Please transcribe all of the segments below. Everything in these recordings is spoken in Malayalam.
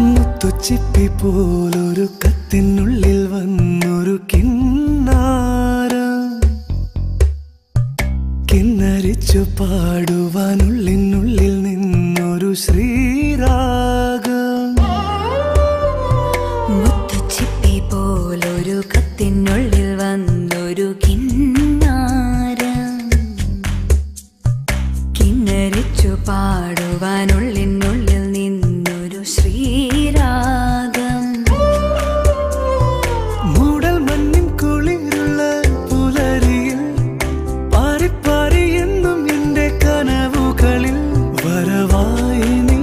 മുത്തുച്ചിപ്പി പോലൊരു കത്തിനുള്ളിൽ വന്നൊരു കിന്നാരം കിന്നരിച്ചു പാടുവാനുള്ളിനുള്ളിൽ നിന്നൊരു ശ്രീരാഗം. മുത്തുച്ചിപ്പി പോലൊരു കത്തിനുള്ളിൽ വന്നൊരു കിന്നാരം കിന്നരിച്ചു പാടുവാനുള്ളിനുള്ളിൽ നിന്നൊരു ശ്രീരാഗം. മൂടൽ മഞ്ഞിൻ കുളിരുള്ള പുലരിയിൽ പാറിപ്പാറി എന്നും എന്റെ കനവുകളിൽ വരവായി നീ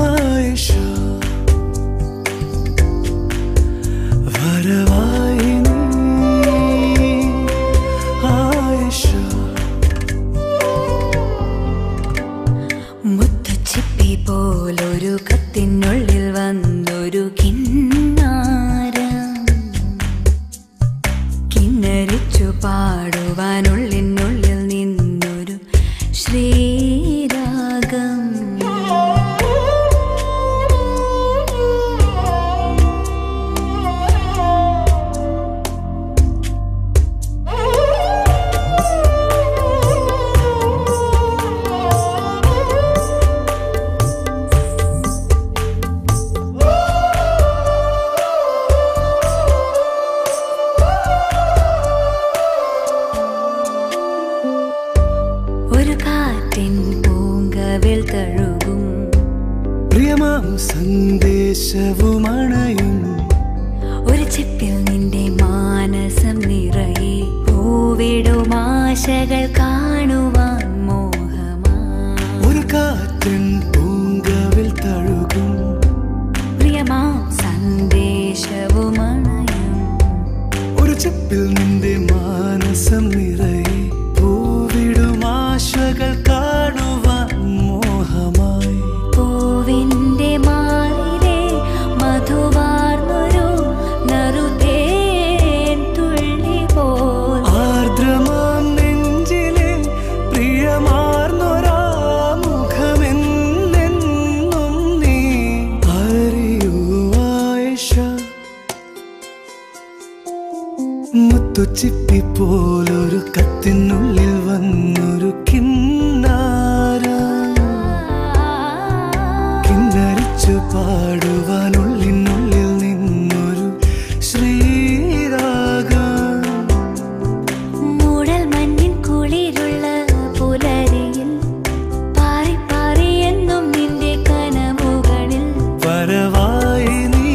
ആയിഷ, വരവായി നീ ആയിഷ. മുത്തുച്ചിപ്പി പോലൊരു കത്തിനുള്ളിൽ വന്നൊരു കിന്നാരം കിന്നരിച്ചു പാടുവാനുള്ളിനുള്ളിൽ നിന്നൊരു ശ്രീരാഗം. ഒരു കാറ്റിൻ പൂങ്കവിൽ തഴുകും പ്രിയമാം സന്ദേശവുമണയും ഒരു ചിപ്പിൽ നിന്റെ മാനസം നിറയെ പൂവിടും ആശകൾ കാണുവാൻ മോഹമാ. ഒരു കാറ്റൻ പൂങ്കവിൽ തഴുകും പ്രിയമാം സന്ദേശവുമണയും ഒരു ചിപ്പിൽ നിന്റെ മാനസം നിറയെ പൂവിടും ആശകൾ കാണുവാൻ മോഹമായി. പൂവിന്റെ മാറിലെ മധുവാർന്നൊരു നറുതേൻ തുള്ളി പോൽ ആർദ്രമാം നെഞ്ചിലെ പ്രിയമാർന്നൊരാ മുഖമെന്നെന്നും നീ അറിയൂ ആയിഷ. മുത്തുച്ചിപ്പി പോലൊരു കത്തിനുള്ളിൽ വന്നൊരു കിന്നാരം കിന്നരിച്ചു പാടുവാനുള്ളിനുള്ളിൽ നിന്നൊരു ശ്രീരാഗം. മൂടൽ മഞ്ഞിൻ കുളിരുള്ള പുലരിയിൽ പാറിപ്പാറി എന്നും നിന്റെ കനവുകളിൽ വരവായി നീ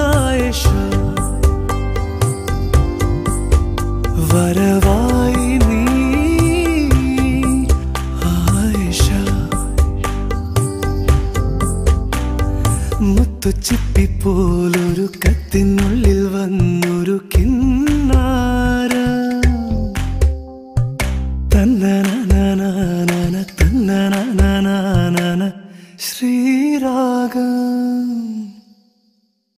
ആയിഷ, വരവായി നീ ആയിഷ. മുത്തുച്ചിപ്പി പോലൊരു കത്തിനുള്ളിൽ വന്നൊരു കിന്നാരം തന്നനനനനന തന്നനനനന ശ്രീരാഗം.